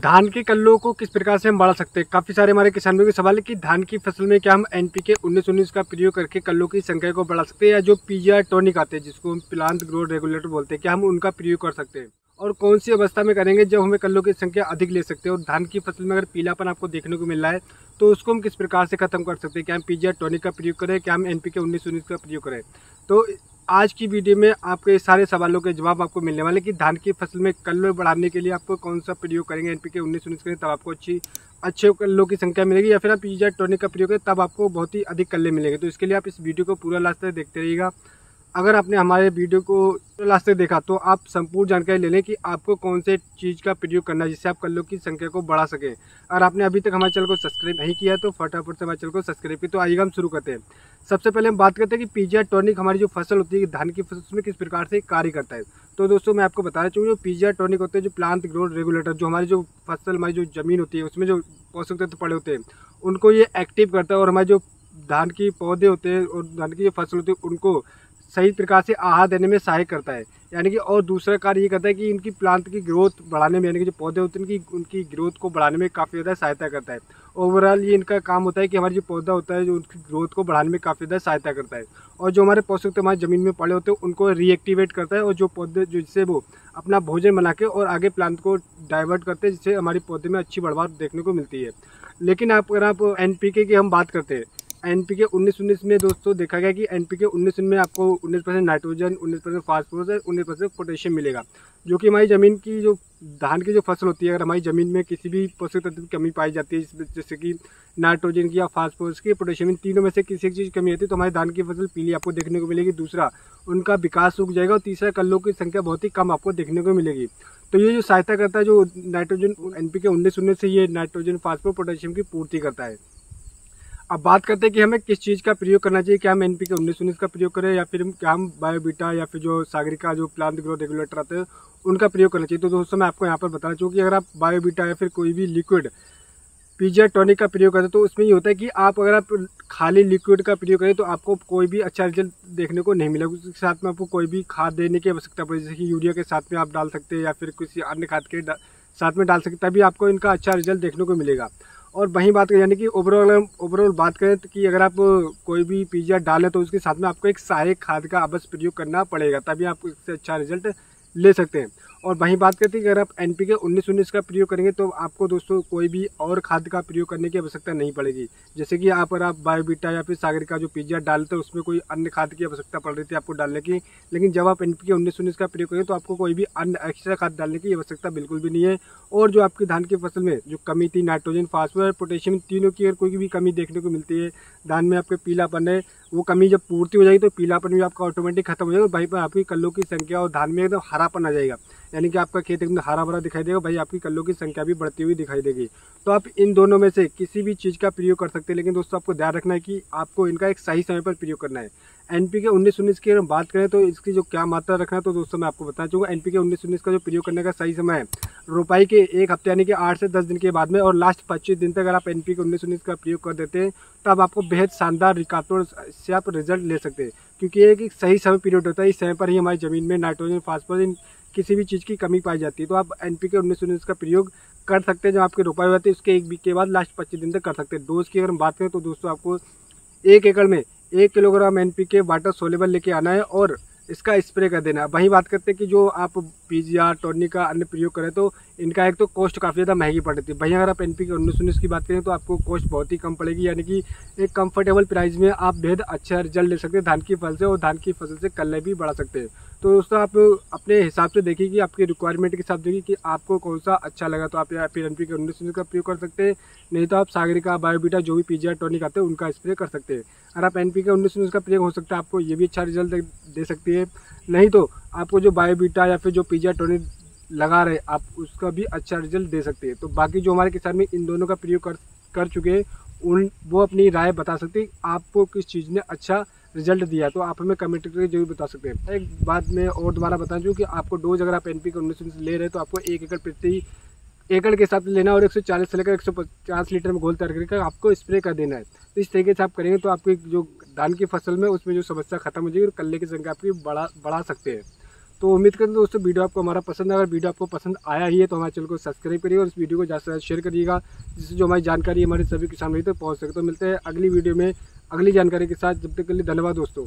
धान के कल्लों को किस प्रकार से हम बढ़ा सकते हैं। काफ़ी सारे हमारे किसानों के सवाल है कि धान की फसल में क्या हम एनपीके 19-19 का प्रयोग करके कल्लों की संख्या को बढ़ा सकते हैं, या जो पीजीआर टॉनिक आते हैं जिसको हम प्लांट ग्रोथ रेगुलेटर बोलते हैं, क्या हम उनका प्रयोग कर सकते हैं और कौन सी अवस्था में करेंगे जब हमें कल्लों की संख्या अधिक ले सकते हैं। और धान की फसल में अगर पीलापन आपको देखने को मिल रहा है तो उसको हम किस प्रकार से खत्म कर सकते हैं। क्या हम पीजीआर टॉनिक का प्रयोग करें, क्या हम एनपीके 19-19 का प्रयोग करें। तो आज की वीडियो में आपके सारे सवालों के जवाब आपको मिलने वाले कि धान की फसल में कल्ले बढ़ाने के लिए आपको कौन सा प्रयोग करेंगे। एनपीके 19-19 करें तब आपको अच्छे कल्लों की संख्या मिलेगी, या फिर आप पीजीआर टॉनिक का प्रयोग करें तब आपको बहुत ही अधिक कल्ले मिलेंगे। तो इसके लिए आप इस वीडियो को पूरा लास्ट तक देखते रहिएगा। अगर आपने हमारे वीडियो को लास्ट तक देखा तो आप संपूर्ण जानकारी ले लें कि आपको कौन से चीज़ का प्रयोग करना है जिससे आप कल्लों की संख्या को बढ़ा सकें। अगर आपने अभी तक हमारे चैनल को सब्सक्राइब नहीं किया तो फटाफट से हमारे चैनल को सब्सक्राइब किया। तो आइए हम शुरू करते हैं। सबसे पहले हम बात करते हैं कि पीजीआर टॉनिक हमारी जो फसल होती है धान की फसल उसमें किस प्रकार से कार्य करता है। तो दोस्तों मैं आपको बताना चाहूँगा, जो पीजीआर टॉनिक होते हैं, जो प्लांट ग्रोथ रेगुलेटर, जो हमारी जो फसल हमारी जो ज़मीन होती है उसमें जो पोषक तत्व पड़े होते हैं उनको ये एक्टिव करता है, और हमारे जो धान के पौधे होते हैं और धान की जो फसल होती है उनको सही प्रकार से आहार देने में सहायक करता है। यानी कि और दूसरा कार्य ये करता है कि इनकी प्लांट की ग्रोथ बढ़ाने में, यानी कि जो पौधे होते हैं उनकी ग्रोथ को बढ़ाने में काफ़ी ज़्यादा सहायता करता है। ओवरऑल ये इनका काम होता है कि हमारी जो पौधा होता है जो उनकी ग्रोथ को बढ़ाने में काफ़ी ज़्यादा सहायता करता है, और जो हमारे पोषक तत्व हमारी ज़मीन में पड़े होते हैं उनको रीएक्टिवेट करता है, और जो पौधे जिससे वो अपना भोजन बना के और आगे प्लांट को डाइवर्ट करते हैं, जिससे हमारी पौधे में अच्छी बढ़वार देखने को मिलती है। लेकिन अगर आप एनपीके की हम बात करते हैं, एनपीके 19-19 में दोस्तों देखा गया कि एनपीके 19 में आपको 19% नाइट्रोजन, 19% फास्फोरस और 19% पोटेशियम मिलेगा, जो कि हमारी ज़मीन की जो धान की जो फसल होती है, अगर हमारी ज़मीन में किसी भी पोषक तत्व की कमी पाई जाती है जैसे कि नाइट्रोजन की या फास्फोरस की, पोटेशियम, इन तीनों में से किसी एक चीज़ की कमी होती है तो हमारी धान की फसल पीली आपको देखने को मिलेगी। दूसरा, उनका विकास रुक जाएगा, और तीसरा, कल्लों की संख्या बहुत ही कम आपको देखने को मिलेगी। तो ये जो सहायता करता है जो नाइट्रोजन एनपीके 19-19 से ये नाइट्रोजन, फास्फोरस, पोटेशियम की पूर्ति करता है। अब बात करते हैं कि हमें किस चीज़ का प्रयोग करना चाहिए। क्या हम एनपीके 19-19 का प्रयोग करें, या फिर क्या हम बायोबीटा या फिर जो सागरिका जो प्लांट ग्रोथ रेगुलेटर आते हैं उनका प्रयोग करना चाहिए। तो दोस्तों मैं आपको यहाँ पर बताना चाहूँ कि अगर आप बायोबीटा या फिर कोई भी लिक्विड पीजीआर टॉनिक का प्रयोग करते हैं तो उसमें ये होता है कि अगर आप खाली लिक्विड का प्रयोग करें तो आपको कोई भी अच्छा रिजल्ट देखने को नहीं मिलेगा। उसके साथ में आपको कोई भी खाद देने की आवश्यकता पड़े, जैसे कि यूरिया के साथ में आप डाल सकते हैं या फिर किसी अन्य खाद के साथ में डाल सकते, तभी आपको इनका अच्छा रिजल्ट देखने को मिलेगा। और वहीं बात करें, यानी कि ओवरऑल बात करें तो कि अगर आप कोई भी पीजीआर डालें तो उसके साथ में आपको एक सहायक खाद का अवश्य प्रयोग करना पड़ेगा, तभी आप इससे अच्छा रिजल्ट ले सकते हैं। और वहीं बात करते हैं कि अगर आप एनपीके 19-19 का प्रयोग करेंगे तो आपको दोस्तों कोई भी और खाद का प्रयोग करने की आवश्यकता नहीं पड़ेगी। जैसे कि अगर आप बायोबीटा या फिर सागरिका जो पीजीआर डालते हैं उसमें कोई अन्य खाद की आवश्यकता पड़ रही थी आपको डालने की, लेकिन जब आप एनपीके 19-19 का प्रयोग करेंगे तो आपको कोई भी अन्य एक्स्ट्रा खाद डालने की आवश्यकता बिल्कुल भी नहीं है। और जो आपकी धान की फसल में जो कमी थी नाइट्रोजन, फास्फोरस, पोटेशियम, तीनों की अगर कोई भी कमी देखने को मिलती है, धान में आपके पीलापन है, वो कमी जब पूर्ति हो जाएगी तो पीलापन भी आपका ऑटोमेटिक खत्म हो जाएगा, वहीं पर आपकी कल्लों की संख्या और धान में एकदम हरापन आ जाएगा, यानी कि आपका खेत एकदम हरा भरा दिखाई देगा, भाई आपकी कल्लों की संख्या भी बढ़ती हुई दिखाई देगी। तो आप इन दोनों में से किसी भी चीज़ का प्रयोग कर सकते हैं, लेकिन दोस्तों आपको ध्यान रखना है कि आपको इनका एक सही समय पर प्रयोग करना है। एनपीके 19-19 की अगर बात करें तो इसकी जो क्या मात्रा रखना है, तो दोस्तों मैं आपको बताना चाहूँगा एनपीके 19-19 का जो प्रयोग करने का सही समय है रोपाई के 1 हफ्ते यानी कि 8 से 10 दिन के बाद में, और लास्ट 25 दिन तक अगर आप एनपीके 19-19 का प्रयोग कर देते हैं तो अब आपको बेहद शानदार रिकार्डों से आप रिजल्ट ले सकते हैं, क्योंकि एक सही समय पीरियड होता है। इस समय पर ही हमारी ज़मीन में नाइट्रोजन, फास्फोरस, किसी भी चीज़ की कमी पाई जाती है। तो आप एनपीके 19-19 का प्रयोग कर सकते हैं जब आपकी रोपाई होती है उसके 1 वीक के बाद लास्ट 25 दिन तक कर सकते हैं। डोज की अगर हम बात करें तो दोस्तों आपको 1 एकड़ में 1 किलोग्राम एनपीके वाटर सोलेबल लेके आना है और इसका स्प्रे कर देना है। वहीं बात करते हैं कि जो आप पीजीआर टॉनिक का अन्य प्रयोग करें तो इनका एक तो कॉस्ट काफ़ी ज़्यादा महंगी पड़ती है। वहीं अगर आप एनपीके 19-19 की बात करें तो आपको कॉस्ट बहुत ही कम पड़ेगी, यानी कि एक कंफर्टेबल प्राइस में आप बेहद अच्छा रिजल्ट ले सकते हैं धान की फसल से, और धान की फसल से कल्ले भी बढ़ा सकते हैं। तो दोस्तों आप अपने हिसाब से देखिए कि आपकी रिक्वायरमेंट के हिसाब से देखिए कि आपको कौन सा अच्छा लगा, तो आप या फिर एनपीके 19-19 का प्रयोग कर सकते हैं, नहीं तो आप सागरिका, बायोबीटा जो भी पीजीआर टॉनिक आते हैं उनका स्प्रे कर सकते हैं। अगर आप एनपीके 19-19 का प्रयोग हो सकता है आपको ये भी अच्छा रिजल्ट दे सकती है, नहीं तो आपको जो बायोबीटा या फिर जो पीजीआर टॉनिक लगा रहे आप उसका भी अच्छा रिजल्ट दे सकते हैं। तो बाकी जो हमारे किसान में इन दोनों का प्रयोग कर चुके हैं वो अपनी राय बता सकते हैं आपको किस चीज़ ने अच्छा रिजल्ट दिया, तो आप हमें कमेंट करके जरूर बता सकते हैं। एक बात मैं और दोबारा बता दूं कि आपको डोज अगर आप एनपीके 19-19 ले रहे हैं तो आपको 1 एकड़ प्रति एकड़ के हिसाब से लेना, और 140 से लेकर 150 लीटर में घोल तैयार करके आपको स्प्रे कर देना है। तो इस तरीके से आप करेंगे तो आपकी जो धान की फसल में उसमें जो समस्या खत्म हो जाएगी और कल्ले की संख्या आपकी बढ़ा सकते हैं। तो उम्मीद करते हैं दोस्तों वीडियो आपको हमारा पसंद है। अगर वीडियो आपको पसंद आया ही है तो हमारे चैनल को सब्सक्राइब करिए और इस वीडियो को ज़्यादा से ज़्यादा शेयर करिएगा, जिससे जो हमारी जानकारी हमारे सभी किसान भाई तक पहुँच सके। तो मिलते हैं अगली वीडियो में अगली जानकारी के साथ, जब तक के लिए धन्यवाद दोस्तों।